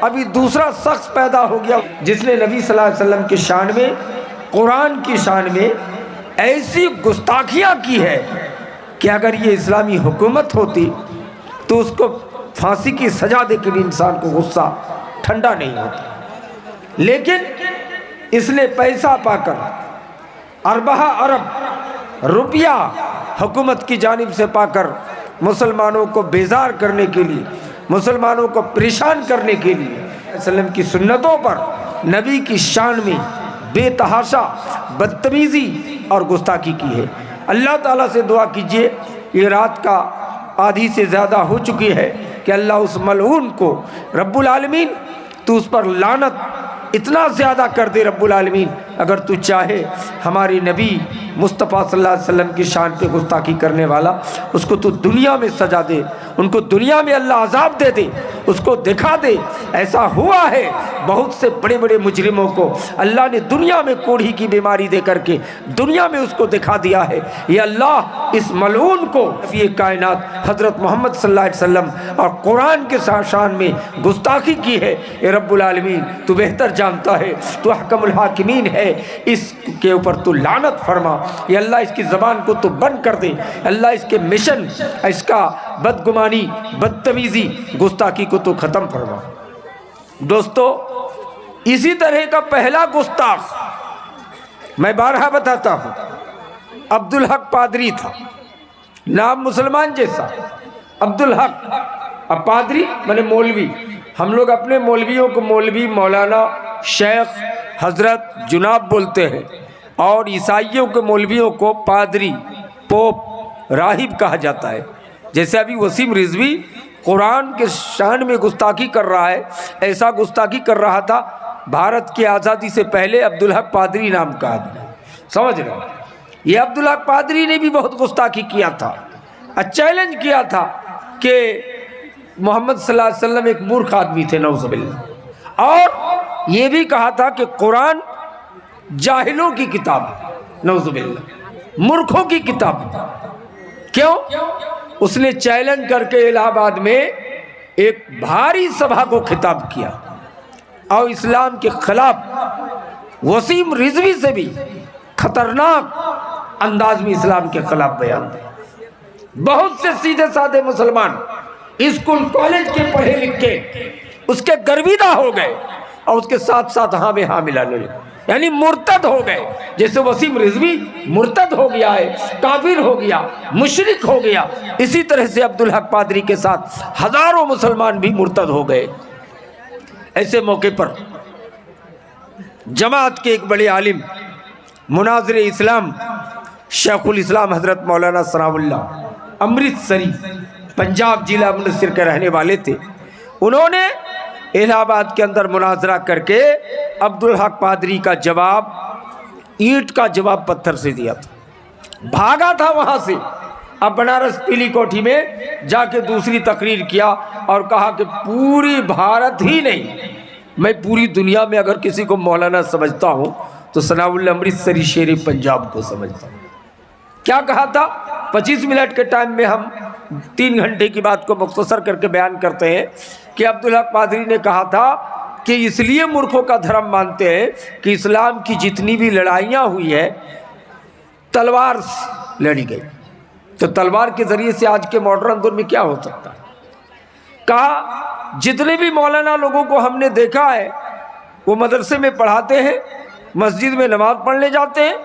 ابھی دوسرا شخص پیدا ہو گیا جس نے نبی صلی اللہ علیہ وسلم کی شان میں، قرآن کی شان میں ایسی گستاخیاں کی ہے کہ اگر یہ اسلامی حکومت ہوتی تو اس کو پھانسی کی سزا دے کے بھی انسان کو غصہ ٹھنڈا نہیں ہوتا، لیکن اس نے پیسہ پا کر اربہ ارب روپیہ حکومت کی جانب سے پا کر مسلمانوں کو بیزار کرنے کے لیے، مسلمانوں کو پریشان کرنے کے لیے وسلم کی سنتوں پر، نبی کی شان میں بے تحاشا بدتمیزی اور گستاخی کی ہے۔ اللہ تعالیٰ سے دعا کیجئے، یہ رات کا آدھی سے زیادہ ہو چکی ہے، کہ اللہ اس ملعون کو رب العالمین تو اس پر لعنت اتنا زیادہ کر دے رب العالمین، اگر تو چاہے ہمارے نبی مصطفیٰ صلی اللہ علیہ وسلم کی شان پہ گستاخی کرنے والا، اس کو تو دنیا میں سزا دے، ان کو دنیا میں اللہ عذاب دے دے، اس کو دکھا دے۔ ایسا ہوا ہے بہت سے بڑے بڑے مجرموں کو اللہ نے دنیا میں کوڑھی کی بیماری دے کر کے دنیا میں اس کو دکھا دیا ہے۔ یہ اللہ اس ملعون کو، یہ کائنات حضرت محمد صلی اللہ علیہ وسلم اور قرآن کے شان میں گستاخی کی ہے۔ اے رب العالمین تو بہتر جانتا ہے، تو احکم الحاکمین ہے، اس کے اوپر تو لعنت فرما۔ یا اللہ اس کی زبان کو تو بند کر دے، اللہ اس کے مشن، اس کا بدگمانی، بدتمیزی، گستاخی کو تو ختم فرما۔ دوستو، اسی طرح کا پہلا گستاخ میں بارہا بتاتا ہوں، عبدالحق پادری تھا، نام مسلمان جیسا، عبدالحق۔ اب پادری مانے مولوی، ہم لوگ اپنے مولویوں کو مولوی، مولانا، شیخ، حضرت، جناب بولتے ہیں، اور عیسائیوں کے مولویوں کو پادری، پوپ، راہب کہا جاتا ہے۔ جیسے ابھی وسیم رضوی قرآن کے شان میں گستاخی کر رہا ہے، ایسا گستاخی کر رہا تھا بھارت کی آزادی سے پہلے عبدالحق پادری نام کا آدمی، سمجھ رہے ہیں؟ یہ عبدالحق پادری نے بھی بہت گستاخی کیا تھا، چیلنج کیا تھا کہ محمد صلی اللہ علیہ وسلم ایک مورخ آدمی تھے، نعوذ باللہ، اور یہ بھی کہا تھا کہ قرآن جاہلوں کی کتاب ہے، نعوذ باللہ، مورخوں کی کتاب ہے۔ کیوں؟ اس نے چیلنج کر کے الہ آباد میں ایک بھاری سبھا کو خطاب کیا اور اسلام کے خلاف وسیم رضوی سے بھی خطرناک انداز میں اسلام کے خلاف بیان دیا۔ بہت سے سیدھے سادے مسلمان اسکول کالج کے پڑھے لکھے اس کے گرویدہ ہو گئے اور اس کے ساتھ ساتھ ہاں میں ہاں ملانے لگے، یعنی مرتد ہو گئے۔ جیسے وسیم رضوی مرتد ہو گیا ہے، کافر ہو گیا، مشرک ہو گیا، اسی طرح سے عبدالحق پادری کے ساتھ ہزاروں مسلمان بھی مرتد ہو گئے۔ ایسے موقع پر جماعت کے ایک بڑے عالم، مناظر اسلام، شیخ الاسلام حضرت مولانا ثناء اللہ امرتسری، پنجاب ضلع امرتسر کے رہنے والے تھے، انہوں نے الہ آباد کے اندر مناظرہ کر کے عبدالحق پادری کا جواب اینٹ کا جواب پتھر سے دیا تھا، بھاگا تھا وہاں سے۔ اب بنارس پیلی کوٹھی میں جا کے دوسری تقریر کیا اور کہا کہ پوری بھارت ہی نہیں، میں پوری دنیا میں اگر کسی کو مولانا سمجھتا ہوں تو ثناء اللہ امرتسری شیر پنجاب کو سمجھتا ہوں۔ کیا کہا تھا؟ 25 منٹ کے ٹائم میں ہم 3 گھنٹے کی بات کو مختصر کر کے بیان کرتے ہیں کہ عبدالحق پادری نے کہا تھا کہ اس لیے مورخوں کا دھرم مانتے ہیں کہ اسلام کی جتنی بھی لڑائیاں ہوئی ہیں تلوار لڑی گئی، تو تلوار کے ذریعے سے آج کے ماڈرن دور میں کیا ہو سکتا ہے؟ کہا جتنے بھی مولانا لوگوں کو ہم نے دیکھا ہے وہ مدرسے میں پڑھاتے ہیں، مسجد میں نماز پڑھنے جاتے ہیں،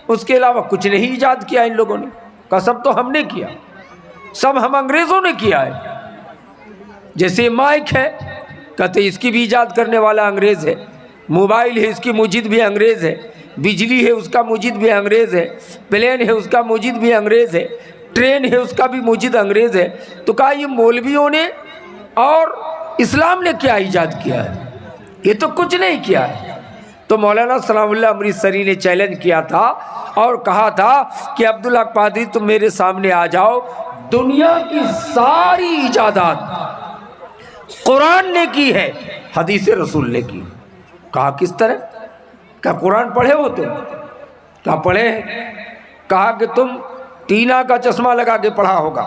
اس کے علاوہ کچھ نہیں ایجاد کیا ان لوگوں نے۔ کہا سب تو ہم نے کیا، سب ہم انگریزوں نے کیا ہے۔ جیسے مائک ہے، کہتے اس کی بھی ایجاد کرنے والا انگریز ہے، موبائل ہے اس کی موجد بھی انگریز ہے، بجلی ہے اس کا موجد بھی انگریز ہے، پلین ہے اس کا موجد بھی انگریز ہے، ٹرین ہے اس کا بھی موجد انگریز ہے۔ تو کہا یہ مولویوں نے اور اسلام نے کیا ایجاد کیا ہے؟ یہ تو کچھ نہیں کیا ہے۔ تو مولانا ثناء اللہ امرتسری نے چیلنج کیا تھا اور کہا تھا کہ عبدالحق پادری تم میرے سامنے آ جاؤ، دنیا کی ساری ایجادات قرآن نے کی ہے، حدیث رسول نے کی۔ کہا کس طرح؟ کہا قرآن پڑھے ہو تم؟ کہا پڑھے ہیں۔ کہا کہ تم ٹینا کا چشمہ لگا کے پڑھا ہوگا،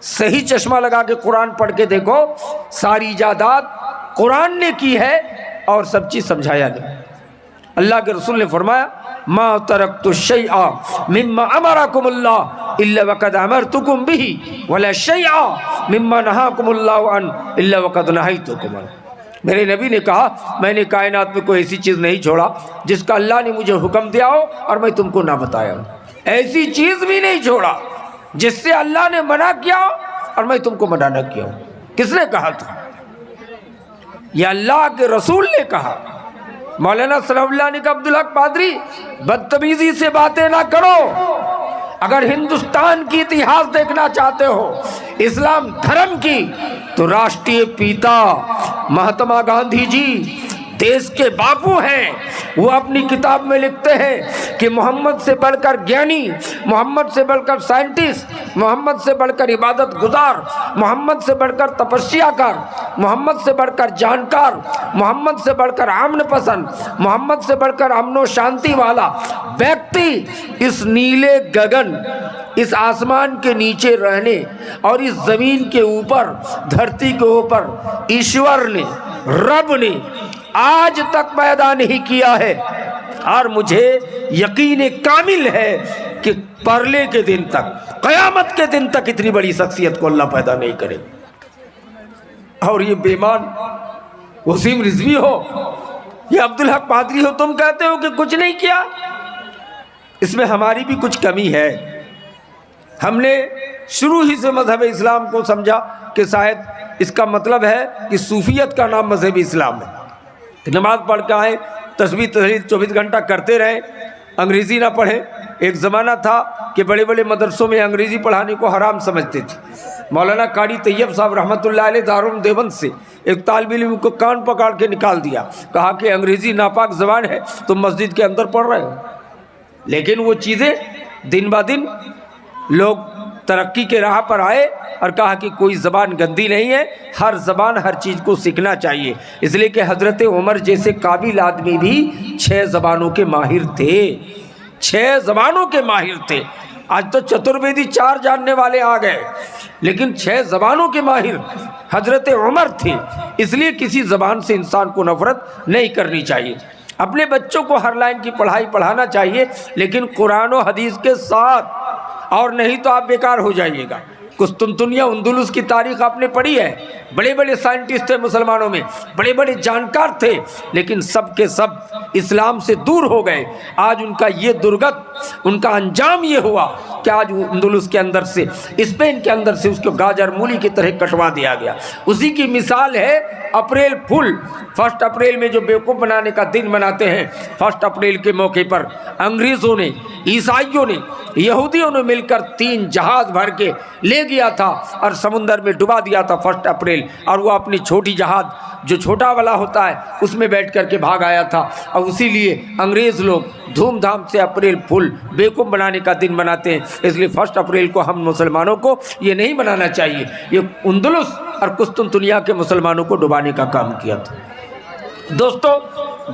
صحیح چشمہ لگا کے قرآن پڑھ کے دیکھو، ساری ایجادات قرآن نے کی ہے اور سب چیز سمجھایا نہیں۔ اللہ کے رسول نے فرمایا ما ترکت الشیء مما امرکم اللہ الا وقد امرتکم به ولا شیء مما نہاکم اللہ عنہ الا وقد نہیتکم عنہ۔ میرے نبی نے کہا میں نے کائنات میں کوئی ایسی چیز نہیں چھوڑا جس کا اللہ نے مجھے حکم دیا ہو اور میں تم کو نہ بتایا ہوں، ایسی چیز بھی نہیں چھوڑا جس سے اللہ نے منع کیا ہو اور میں تم کو منع نہ کیا ہوں۔ کس نے کہا تھا؟ یہ اللہ کے رسول نے کہا۔ مولانا ثناء اللہ نے کہا عبدالحق پادری بدتمیزی سے باتیں نہ کرو، اگر ہندوستان کی اتہاس دیکھنا چاہتے ہو اسلام دھرم کی تو راشٹریہ پیتا مہاتما گاندھی جی دیش کے باپو ہیں، وہ اپنی کتاب میں لکھتے ہیں کہ محمد سے بڑھ کر گیانی، محمد سے بڑھ کر سائنٹسٹ، محمد سے بڑھ کر عبادت گزار، محمد سے بڑھ کر تپسیا کار، محمد سے بڑھ کر جانکار، محمد سے بڑھ کر امن پسند، محمد سے بڑھ کر امن و شانتی والا ویکتی اس نیلے گگن، اس آسمان کے نیچے رہنے اور اس زمین کے اوپر دھرتی کے اوپر ایشور نے، رب نے آج تک پیدا نہیں کیا ہے، اور مجھے یقین کامل ہے کہ پرلے کے دن تک، قیامت کے دن تک اتنی بڑی شخصیت کو اللہ پیدا نہیں کرے۔ اور یہ بے ایمان وسیم رضوی ہو، یہ عبدالحق پادری ہو، تم کہتے ہو کہ کچھ نہیں کیا۔ اس میں ہماری بھی کچھ کمی ہے۔ ہم نے شروع ہی سے مذہب اسلام کو سمجھا کہ شاید اس کا مطلب ہے کہ صوفیت کا نام مذہب اسلام ہے، نماز پڑھ کے آئیں، تسبیح تحلیل 24 گھنٹہ کرتے رہیں، انگریزی نہ پڑھیں۔ ایک زمانہ تھا کہ بڑے بڑے مدرسوں میں انگریزی پڑھانے کو حرام سمجھتے تھے۔ مولانا قاری طیب صاحب رحمۃ اللہ علیہ دارالعلوم دیوبند سے ایک طالب علم کو کان پکڑ کے نکال دیا، کہا کہ انگریزی ناپاک زبان ہے، تم مسجد کے اندر پڑھ رہے ہو۔ لیکن وہ چیزیں دن بہ دن لوگ ترقی کے راہ پر آئے اور کہا کہ کوئی زبان گندی نہیں ہے، ہر زبان ہر چیز کو سیکھنا چاہیے، اس لیے کہ حضرت عمر جیسے قابل آدمی بھی 6 زبانوں کے ماہر تھے، 6 زبانوں کے ماہر تھے۔ آج تو چترویدی 4 جاننے والے آ گئے، لیکن 6 زبانوں کے ماہر حضرت عمر تھے۔ اس لیے کسی زبان سے انسان کو نفرت نہیں کرنی چاہیے۔ اپنے بچوں کو ہر لائن کی پڑھائی پڑھانا چاہیے، لیکن قرآن و حدیث کے ساتھ، اور نہیں تو آپ بیکار ہو جائیے گا۔ قسطنطنیہ اندلس کی تاریخ آپ نے پڑھی ہے، بڑے بڑے سائنٹسٹ تھے مسلمانوں میں، بڑے بڑے جانکار تھے، لیکن سب کے سب اسلام سے دور ہو گئے۔ آج ان کا یہ درگت، ان کا انجام یہ ہوا کہ آج اندلس کے اندر سے، اسپین کے اندر سے اس کو گاجر مولی کی طرح کٹوا دیا گیا۔ اسی کی مثال ہے اپریل پھول، 1 اپریل میں جو بیوقوف بنانے کا دن مناتے ہیں، 1 اپریل کے موقع پر انگریزوں نے، عیسائیوں نے، یہودیوں نے مل کر 3 جہاز بھر کے لے گیا تھا اور سمندر میں ڈبا دیا تھا 1 اپریل، اور وہ اپنی چھوٹی جہاز جو چھوٹا والا ہوتا ہے اس میں بیٹھ کر کے بھاگ آیا تھا۔ اور اسی لیے انگریز لوگ دھوم دھام سے اپریل پھول بیوقوف بنانے کا دن مناتے ہیں۔ اس لیے 1 اپریل کو ہم مسلمانوں کو یہ نہیں منانا چاہیے۔ یہ اندلس اور قسطنطنیہ کے مسلمانوں کو ڈبانے کا کام کیا تھا۔ دوستو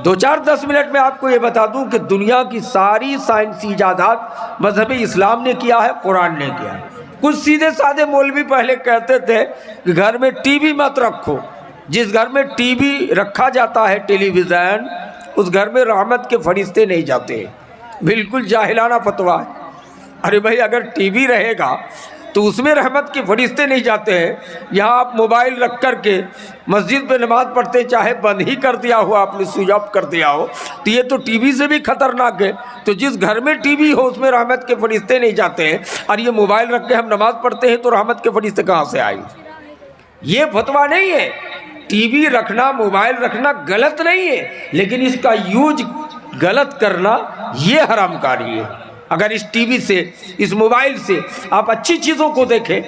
2-4-10 منٹ میں آپ کو یہ بتا دوں کہ دنیا کی ساری سائنسی ایجادات مذہب اسلام نے کیا ہے، قرآن نے کیا ہے۔ کچھ سیدھے سادے مولوی پہلے کہتے تھے کہ گھر میں ٹی وی مت رکھو، جس گھر میں ٹی وی رکھا جاتا ہے، ٹیلی ویژن، اس گھر میں رحمت کے فرشتے نہیں جاتے ہیں۔ بالکل جاہلانہ فتویٰ ہے۔ ارے بھائی اگر ٹی وی رہے گا تو اس میں رحمت کے فرشتے نہیں جاتے ہیں، یہاں آپ موبائل رکھ کر کے مسجد پہ نماز پڑھتے، چاہے بند ہی کر دیا ہو آپ نے، سوئچ آف کر دیا ہو، تو یہ تو ٹی وی سے بھی خطرناک ہے۔ تو جس گھر میں ٹی وی ہو اس میں رحمت کے فرشتے نہیں جاتے ہیں، اور یہ موبائل رکھ کے ہم نماز پڑھتے ہیں تو رحمت کے فرشتے کہاں سے آئیں گے؟ یہ فتویٰ نہیں ہے۔ ٹی وی رکھنا، موبائل رکھنا غلط نہیں ہے، لیکن اس کا یوز غلط کرنا یہ حرام کاری ہے۔ اگر اس ٹی وی سے، اس موبائل سے آپ اچھی چیزوں کو دیکھیں،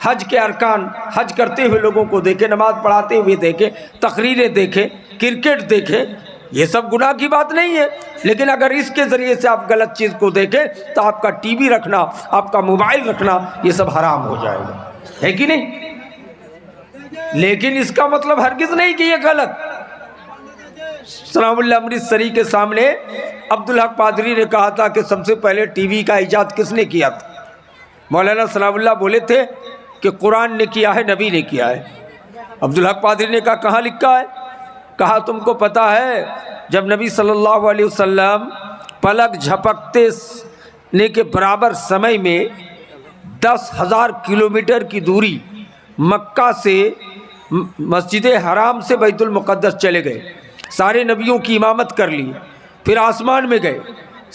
حج کے ارکان، حج کرتے ہوئے لوگوں کو دیکھیں، نماز پڑھاتے ہوئے دیکھیں، تقریریں دیکھیں، کرکٹ دیکھیں، یہ سب گناہ کی بات نہیں ہے۔ لیکن اگر اس کے ذریعے سے آپ غلط چیز کو دیکھیں تو آپ کا ٹی وی رکھنا، آپ کا موبائل رکھنا، یہ سب حرام ہو جائے گا، ہے کہ نہیں؟ لیکن اس کا مطلب ہرگز نہیں کہ یہ غلط۔ سلام اللہ امرتسری کے سامنے عبدالحق پادری نے کہا تھا کہ سب سے پہلے ٹی وی کا ایجاد کس نے کیا تھا؟ مولانا سلام اللہ بولے تھے کہ قرآن نے کیا ہے، نبی نے کیا ہے۔ عبدالحق پادری نے کہا کہاں لکھا ہے؟ کہا تم کو پتہ ہے جب نبی صلی اللہ علیہ وسلم پلک جھپکتے نے کے برابر سمے میں 10,000 کلومیٹر کی دوری مکہ سے مسجد حرام سے بیت المقدس چلے گئے، سارے نبیوں کی امامت کر لی، پھر آسمان میں گئے،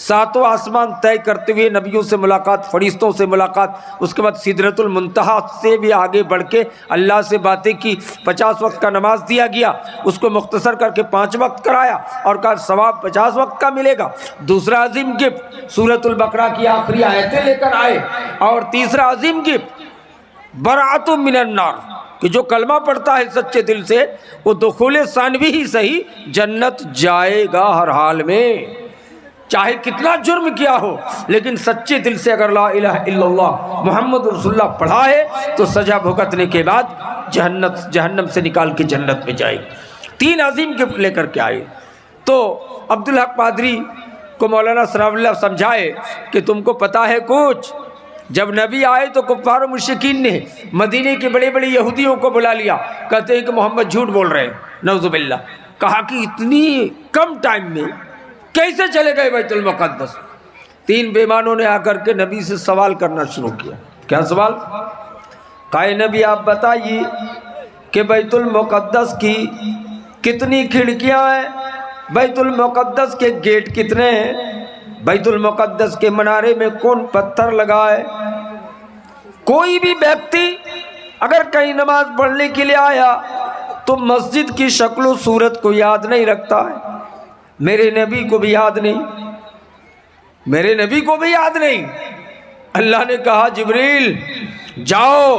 7 آسمان طے کرتے ہوئے نبیوں سے ملاقات، فرشتوں سے ملاقات، اس کے بعد سدرۃ المنتہا سے بھی آگے بڑھ کے اللہ سے باتیں کی، 50 وقت کا نماز دیا گیا، اس کو مختصر کر کے 5 وقت کرایا اور کہا ثواب 50 وقت کا ملے گا۔ دوسرا عظیم گفٹ سورۃ البقرہ کی آخری آیتیں لے کر آئے، اور تیسرا عظیم گفٹ برأۃ من النار، کہ جو کلمہ پڑھتا ہے سچے دل سے وہ دخول ثانوی ہی صحیح جنت جائے گا ہر حال میں، چاہے کتنا جرم کیا ہو، لیکن سچے دل سے اگر لا الہ الا اللہ محمد رسول اللہ پڑھا ہے تو سزا بھگتنے کے بعد جہنم سے نکال کے جنت میں جائے گی۔ 3 عظیم گفٹ لے کر کے آئے تو عبدالحق پادری کو مولانا ثناء اللہ سمجھائے کہ تم کو پتہ ہے کچھ؟ جب نبی آئے تو کفار و مشرکین نے مدینے کے بڑے بڑے یہودیوں کو بلا لیا، کہتے ہیں کہ محمد جھوٹ بول رہے ہیں، نعوذ باللہ۔ کہا کہ اتنی کم ٹائم میں کیسے چلے گئے بیت المقدس؟ 3 بے ایمانوں نے آ کر کے نبی سے سوال کرنا شروع کیا۔ کیا سوال؟ کہا نبی آپ بتائیے کہ بیت المقدس کی کتنی کھڑکیاں ہیں، بیت المقدس کے گیٹ کتنے ہیں، بیت المقدس کے منارے میں کون پتھر لگا ہے؟ کوئی بھی ویکتی اگر کہیں نماز پڑھنے کے لیے آیا تو مسجد کی شکل و صورت کو یاد نہیں رکھتا ہے، میرے نبی کو بھی یاد نہیں، میرے نبی کو بھی یاد نہیں۔ اللہ نے کہا جبریل جاؤ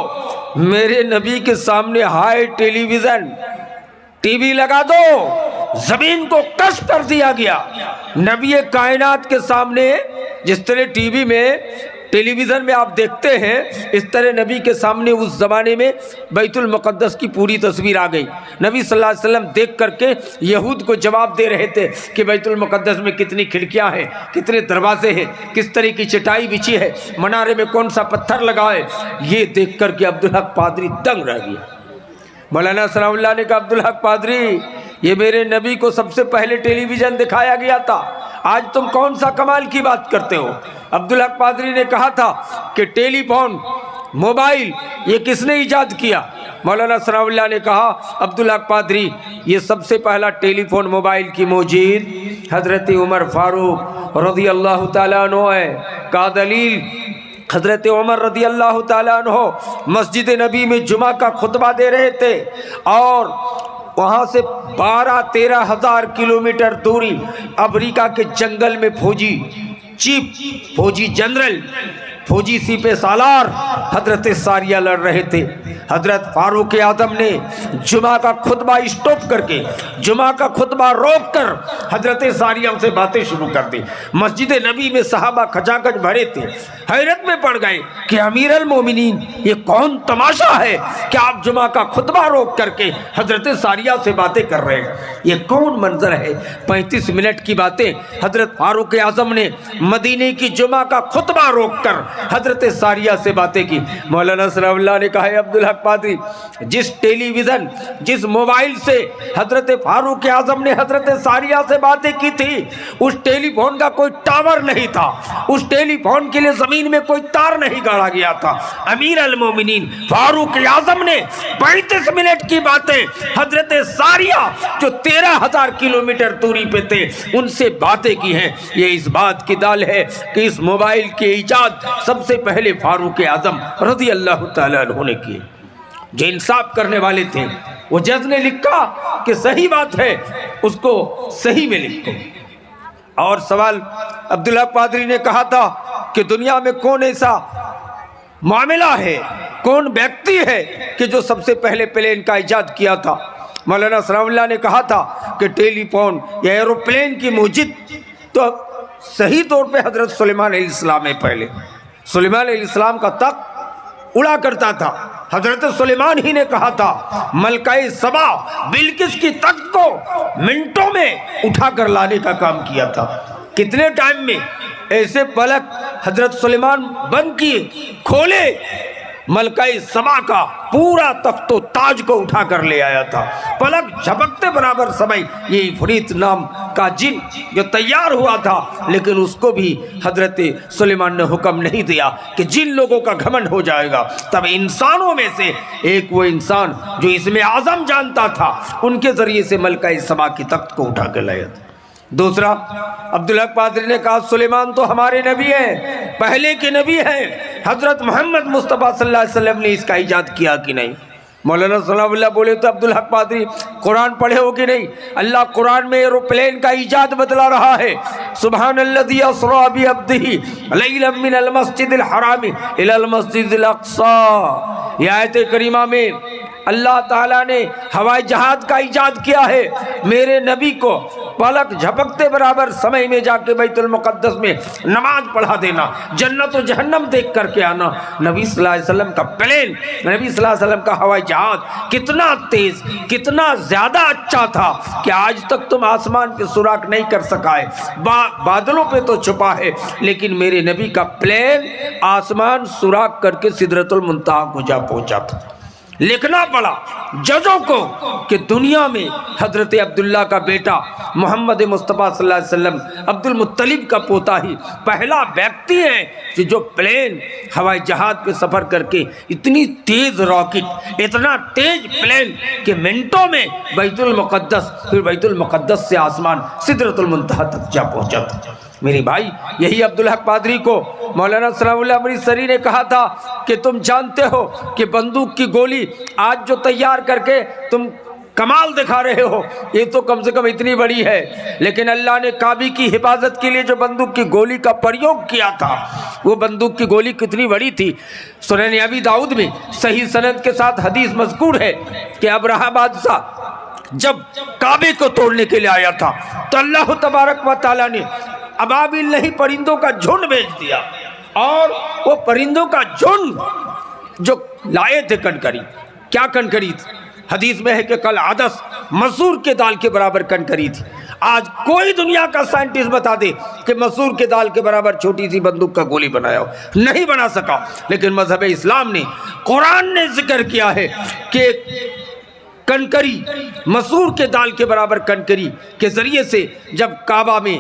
میرے نبی کے سامنے ہائی ٹیلی ویژن ٹی وی لگا دو۔ زمین کو کش کر دیا گیا، نبی کائنات کے سامنے جس طرح ٹی وی میں ٹیلی ویژن میں آپ دیکھتے ہیں اس طرح نبی کے سامنے اس زمانے میں بیت المقدس کی پوری تصویر آ گئی۔ نبی صلی اللہ علیہ وسلم دیکھ کر کے یہود کو جواب دے رہے تھے کہ بیت المقدس میں کتنی کھڑکیاں ہیں، کتنے دروازے ہیں، کس طرح کی چٹائی بچھی ہے، منارے میں کون سا پتھر لگا ہے۔ یہ دیکھ کر کے عبدالحق پادری دنگ رہ گیا۔ مولانا ثناء اللہ نے کہا عبدالحق پادری یہ میرے نبی کو سب سے پہلے ٹیلی ویژن دکھایا گیا تھا، آج تم کون سا کمال کی بات کرتے ہو؟ عبدالحق پادری نے کہا تھا کہ ٹیلی فون، موبائل یہ کس نے ایجاد کیا؟ مولانا ثناء اللہ نے کہا عبدالحق پادری یہ سب سے پہلا ٹیلی فون موبائل کی موجود حضرت عمر فاروق رضی اللہ تعالیٰ عنہ ہے۔ کا دلیل حضرت عمر رضی اللہ تعالیٰ عنہ مسجد نبی میں جمعہ کا خطبہ دے رہے تھے اور وہاں سے 12-13 ہزار کلومیٹر دوری امریکہ کے جنگل میں فوجی چیف، فوجی جنرل، فوجی سپہ سالار حضرت ساریہ لڑ رہے تھے۔ حضرت فاروق اعظم نے جمعہ کا خطبہ اسٹاپ کر کے، جمعہ کا خطبہ روک کر حضرت ساریہ سے باتیں شروع کر دی۔ مسجد نبی میں صحابہ کھچاکھچ بھرے تھے، حیرت میں پڑ گئے کہ امیر المومنین یہ کون تماشا ہے کہ آپ جمعہ کا خطبہ روک کر کے حضرت ساریہ سے باتیں کر رہے ہیں، یہ کون منظر ہے؟ 35 منٹ کی باتیں حضرت فاروق اعظم نے مدینے کی جمعہ کا خطبہ روک کر حضرت ساریہ سے باتیں کی۔ مولانا ثناء اللہ نے کہا ہے عبدالحق پادری جس ٹیلی ویژن، جس موبائل سے حضرت فاروق اعظم نے حضرت ساریہ سے باتیں کی تھی اس ٹیلی فون کا کوئی ٹاور نہیں تھا، اس ٹیلی فون کے لیے زمین میں کوئی تار نہیں گاڑا گیا تھا۔ امیر المومنین فاروق اعظم نے 35 منٹ کی باتیں حضرت ساریہ جو 13,000 کلومیٹر دوری پہ تھے ان سے باتیں کی ہیں۔ یہ اس بات کی دال ہے کہ اس موبائل کی ایجاد سب سے پہلے فاروق اعظم رضی اللہ تعالیٰ عنہ نے کی۔ جو انصاف کرنے والے تھے وہ جج نے لکھا کہ صحیح بات ہے اس کو صحیح میں لکھو۔ اور سوال عبدالحق پادری نے کہا تھا کہ دنیا میں کون ایسا معاملہ ہے، کون ویکتی ہے کہ جو سب سے پہلے پلین کا ایجاد کیا تھا؟ مولانا ثناء اللہ نے کہا تھا کہ ٹیلی فون یا ایروپلین کی موجود تو صحیح طور پہ حضرت سلیمان علیہ السلام ہے۔ پہلے سلیمان علیہ السلام کا تخت اڑا کرتا تھا، حضرت سلیمان ہی نے کہا تھا ملکہ سبا بلقیس کی تخت کو منٹوں میں اٹھا کر لانے کا کام کیا تھا۔ کتنے ٹائم میں ایسے پلک حضرت سلیمان بند کیے، کھولے، ملکہ سبا کا پورا تخت و تاج کو اٹھا کر لے آیا تھا۔ پلک جھپکتے برابر سمے یہ عفریت نام کا جن جو تیار ہوا تھا، لیکن اس کو بھی حضرت سلیمان نے حکم نہیں دیا کہ جن لوگوں کا گھمنڈ ہو جائے گا، تب انسانوں میں سے ایک وہ انسان جو اسم اعظم جانتا تھا ان کے ذریعے سے ملکہ سبا کی تخت کو اٹھا کے لایا تھا۔ دوسرا، عبدالحق قادری نے کہا سلیمان تو ہمارے نبی ہیں، پہلے کے نبی ہیں، حضرت محمد مصطفیٰ صلی اللہ علیہ وسلم نے اس کا ایجاد کیا کہ نہیں؟ مولانا صلی اللہ بولے تو عبدالحق قادری قرآن پڑھے ہو کہ نہیں؟ اللہ قرآن میں ایروپلین کا ایجاد بتلا رہا ہے۔ سبحان الذی اسری بعبدہ لیلا من المسجد الحرام الی المسجد الاقصی، یہ آیت کریمہ میں اللہ تعالیٰ نے ہوائی جہاز کا ایجاد کیا ہے۔ میرے نبی کو پلک جھپکتے برابر سمے میں جا کے بیت المقدس میں نماز پڑھا دینا، جنت و جہنم دیکھ کر کے آنا۔ نبی صلی اللہ علیہ وسلم کا پلین، نبی صلی اللہ علیہ وسلم کا ہوائی جہاز کتنا تیز، کتنا زیادہ اچھا تھا کہ آج تک تم آسمان پہ سوراخ نہیں کر سکا ہے، بادلوں پہ تو چھپا ہے، لیکن میرے نبی کا پلین آسمان سوراخ کر کے سدرۃ المنتہا کو جا پہنچا تھا۔ لکھنا پڑا ججوں کو کہ دنیا میں حضرت عبداللہ کا بیٹا محمد مصطفیٰ صلی اللہ علیہ وسلم عبد المطلب کا پوتا ہی پہلا ویکتی ہے کہ جو پلین ہوائی جہاز پہ سفر کر کے اتنی تیز راکٹ، اتنا تیز پلین کہ منٹوں میں بیت المقدس، پھر بیت المقدس سے آسمان سدرۃ المنتہا تک جا پہنچا تھا۔ میری بھائی، یہی عبدالحق قادری کو مولانا سلام اللہ امرتسری نے کہا تھا کہ تم جانتے ہو کہ بندوق کی گولی آج جو تیار کر کے تم کمال دکھا رہے ہو، یہ تو کم سے کم اتنی بڑی ہے، لیکن اللہ نے کعبے کی حفاظت کے لیے جو بندوق کی گولی کا پریوگ کیا تھا، وہ بندوق کی گولی کتنی بڑی تھی۔ سنن ابی داؤد میں صحیح سند کے ساتھ حدیث مذکور ہے کہ ابرہہ بادشاہ جب کعبے کو توڑنے کے لیے آیا تھا تو اللہ تبارک و تعالیٰ نے ابابیل نہیں پرندوں کا جھنڈ بھیج دیا، اور وہ پرندوں کا جھنڈ جو لائے تھے کنکری، کیا کنکری تھی؟ حدیث میں ہے کہ کل عدس مسور کے دال کے برابر کنکری تھی۔ آج کوئی دنیا کا سائنٹسٹ بتا دے کہ مسور کے دال کے برابر چھوٹی سی بندوق کا گولی بنایا ہو، نہیں بنا سکا، لیکن مذہب اسلام نے، قرآن نے ذکر کیا ہے کہ کنکری، مسور کے دال کے برابر کنکری کے ذریعے سے جب کعبہ میں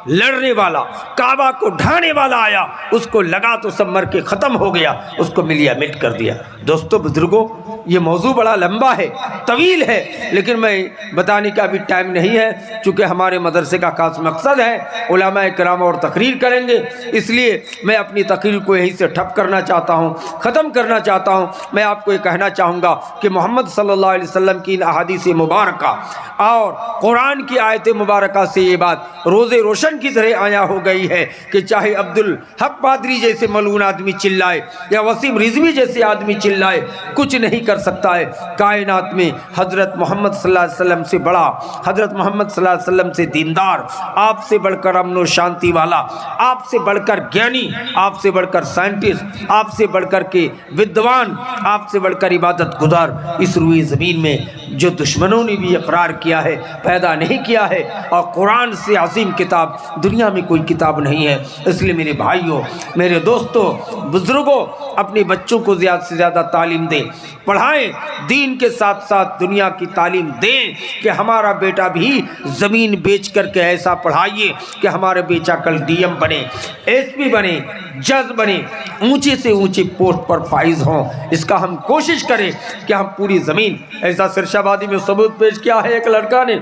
لڑنے والا، کعبہ کو ڈھانے والا آیا، اس کو لگا تو سب مر کے ختم ہو گیا، اس کو ملیا مٹ کر دیا۔ دوستو بزرگوں، یہ موضوع بڑا لمبا ہے، طویل ہے، لیکن میں بتانے کا ابھی ٹائم نہیں ہے، چونکہ ہمارے مدرسے کا خاص مقصد ہے علماء کرام اور تقریر کریں گے، اس لیے میں اپنی تقریر کو یہیں سے ٹھپ کرنا چاہتا ہوں، ختم کرنا چاہتا ہوں۔ میں آپ کو یہ کہنا چاہوں گا کہ محمد صلی اللہ علیہ وسلم کی ان احادیث مبارکہ اور قرآن کی آیت مبارکہ سے یہ بات روز روشن کی طرح آیا ہو گئی ہے کہ چاہے عبدالحق قادری جیسے ملعون آدمی چلائے یا وسیم رضوی جیسے آدمی چلائے، کچھ نہیں کر سکتا ہے۔ کائنات میں حضرت محمد صلی اللہ علیہ وسلم سے بڑا، حضرت محمد صلی اللہ علیہ وسلم سے دیندار، آپ سے بڑھ کر امن و شانتی والا، آپ سے بڑھ کر گیانی، آپ سے بڑھ کر سائنٹسٹ، آپ سے بڑھ کر کے ودوان، آپ سے بڑھ کر عبادت گزار اس روئے زمین میں جو دشمنوں نے بھی اقرار کیا ہے پیدا نہیں کیا ہے، اور قرآن سے عظیم کتاب دنیا میں کوئی کتاب نہیں ہے۔ اس لیے میرے بھائیوں، میرے دوستوں، بزرگوں، اپنے بچوں کو زیادہ سے زیادہ تعلیم دیں، پڑھائیں، دین کے ساتھ ساتھ دنیا کی تعلیم دیں کہ ہمارا بیٹا بھی زمین بیچ کر کے ایسا پڑھائیے کہ ہمارا بیٹا کل ڈی ایم بنے، ایس پی بنے، جج بنے، اونچے سے اونچے پوسٹ پر فائز ہوں۔ اس کا ہم کوشش کریں کہ ہم پوری زمین، ایسا سرشابادی میں ثبوت پیش کیا ہے ایک لڑکا نے،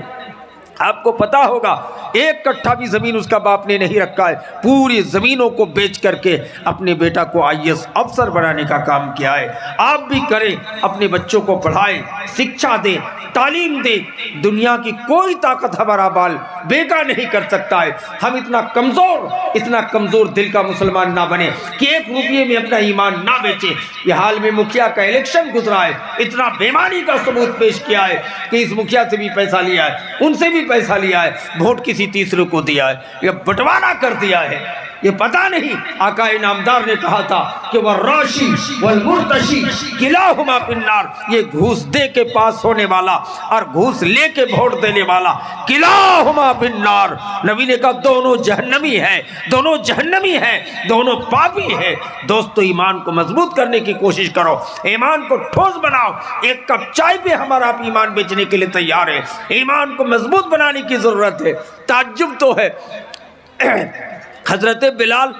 آپ کو پتا ہوگا، ایک کٹھا بھی زمین اس کا باپ نے نہیں رکھا ہے، پوری زمینوں کو بیچ کر کے اپنے بیٹا کو IAS افسر بنانے کا کام کیا ہے۔ آپ بھی کریں، اپنے بچوں کو پڑھائیں، شکشا دیں، تعلیم دیں۔ دنیا کی کوئی طاقت ہمارا بال بیکار نہیں کر سکتا ہے۔ ہم اتنا کمزور دل کا مسلمان نہ بنے کہ 1 روپیے میں اپنا ایمان نہ بیچے۔ یہ حال میں مکھیا کا الیکشن گزرا ہے، اتنا بےمانی کا ثبوت پیش کیا ہے کہ اس مکھیا سے بھی پیسہ لیا ہے، ان سے بھی پیسہ لیا ہے، ووٹ کسی تیسرے کو دیا ہے، یا بٹوارا کر دیا ہے۔ یہ پتہ نہیں آقا انعامدار نے کہا تھا کہ والراشی والمرتشی کلاہما فی النار، یہ گھوس دے کے پاس ہونے والا اور گھوس لے کے ووٹ دینے والا کلاہما فی النار، نبی نے کہا دونوں جہنمی ہیں، دونوں جہنمی ہیں، دونوں پاپی ہیں۔ دوستو ایمان کو مضبوط کرنے کی کوشش کرو، ایمان کو ٹھوس بناؤ۔ ایک کپ چائے پہ ہمارا آپ ایمان بیچنے کے لیے تیار ہے، ایمان کو مضبوط بنانے کی ضرورت ہے۔ تعجب تو ہے، حضرت بلال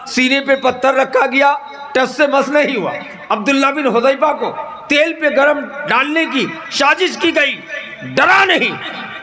سینے پہ پتھر رکھا گیا، ٹس سے مس نہیں ہوا۔ عبداللہ بن حذیفہ کو تیل پہ گرم ڈالنے کی سازش کی گئی، ڈرا نہیں۔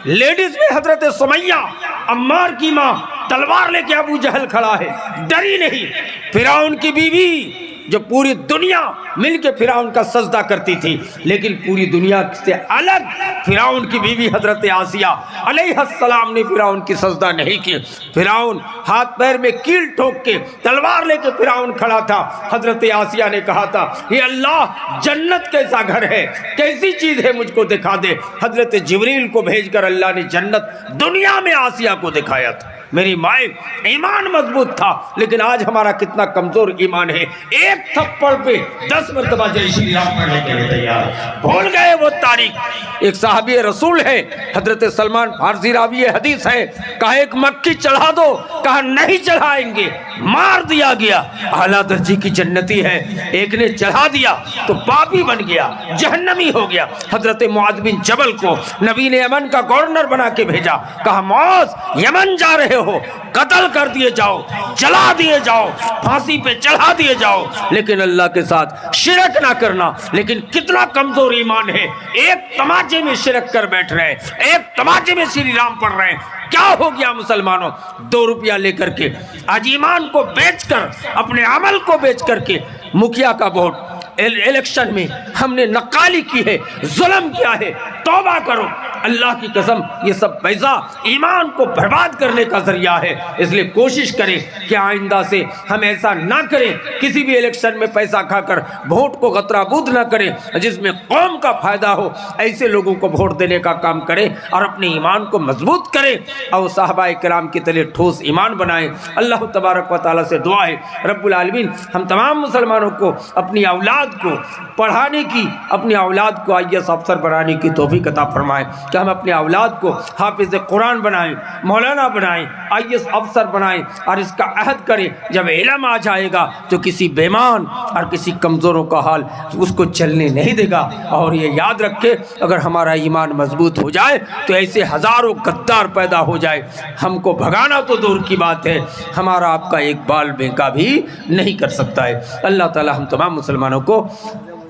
لیڈیز میں حضرت سمیہ عمار کی ماں تلوار لے کے ابو جہل کھڑا ہے، ڈری نہیں۔ فرعون کی بیوی جو پوری دنیا مل کے فرعون کا سجدہ کرتی تھی، لیکن پوری دنیا سے الگ فرعون کی بیوی حضرت آسیہ علیہ السلام نے فرعون کی سجدہ نہیں کی۔ فرعون ہاتھ پیر میں کیل ٹھوک کے تلوار لے کے فرعون کھڑا تھا، حضرت آسیہ نے کہا تھا یہ اللہ جنت کیسا گھر ہے، کیسی چیز ہے، مجھ کو دکھا دے۔ حضرت جبریل کو بھیج کر اللہ نے جنت دنیا میں آسیہ کو دکھایا تھا۔ میری مائیں، ایمان مضبوط تھا، لیکن آج ہمارا کتنا کمزور ایمان ہے۔ ایک تھپڑ پہ 10 مرتبہ جے شری رام پڑھنے کے لیے تیار، بھول گئے وہ تاریخ۔ ایک صحابی رسول ہے حضرت سلمان فارسی راوی حدیث ہے، کہا ایک مکی چڑھا دو، کہا نہیں چڑھائیں گے، مار دیا گیا۔ اعلیٰ درجے کی جنتی ہے، ایک نے چڑھا دیا تو پاپی بن گیا، جہنمی ہو گیا۔ حضرت معاذ بن جبل کو نبی نے یمن کا گورنر بنا کے بھیجا، کہا معاذ یمن جا رہے ہو، قتل کر دیے جاؤ، جلا دیے جاؤ، پھانسی پہ چڑھا دیے جاؤ، لیکن اللہ کے ساتھ شرک نہ کرنا۔ لیکن کتنا کمزور ایمان ہے، ایک تماچے میں شرک کر بیٹھ رہے ہیں، ایک تماچے میں شری رام پڑھ رہے ہیں۔ کیا ہو گیا مسلمانوں؟ 2 روپیہ لے کر کے آج ایمان کو بیچ کر، اپنے عمل کو بیچ کر کے مکھیا کا ووٹ الیکشن میں ہم نے نقالی کی ہے، ظلم کیا ہے۔ توبہ کرو، اللہ کی قسم یہ سب پیسہ ایمان کو برباد کرنے کا ذریعہ ہے۔ اس لیے کوشش کریں کہ آئندہ سے ہم ایسا نہ کریں، کسی بھی الیکشن میں پیسہ کھا کر ووٹ کو غترہ بود نہ کریں، جس میں قوم کا فائدہ ہو۔ ایسے لوگوں کو ووٹ دینے کا کام کریں اور اپنے ایمان کو مضبوط کریں اور صحابہ کرام کی طرح ٹھوس ایمان بنائیں۔ اللہ تبارک و تعالیٰ سے دعا ہے رب العالمین ہم تمام مسلمانوں کو اپنی اولاد کو پڑھانے کی، اپنی اولاد کو IAS افسر بنانے کی توفیق عطا فرمائیں، کہ ہم اپنے اولاد کو حافظ قرآن بنائیں، مولانا بنائیں، IAS افسر بنائیں، اور اس کا عہد کریں جب علم آ جائے گا تو کسی بیمان اور کسی کمزوروں کا حال اس کو چلنے نہیں دے گا۔ اور یہ یاد رکھے اگر ہمارا ایمان مضبوط ہو جائے تو ایسے ہزاروں غدار پیدا ہو جائے، ہم کو بھگانا تو دور کی بات ہے، ہمارا آپ کا ایک بال بیکا بھی نہیں کر سکتا ہے۔ اللہ تعالی ہم تمام مسلمانوں کو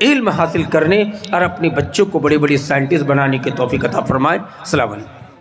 علم حاصل کرنے اور اپنے بچوں کو بڑے بڑے سائنٹسٹ بنانے کی توفیق عطا فرمائے۔ السلام علیکم۔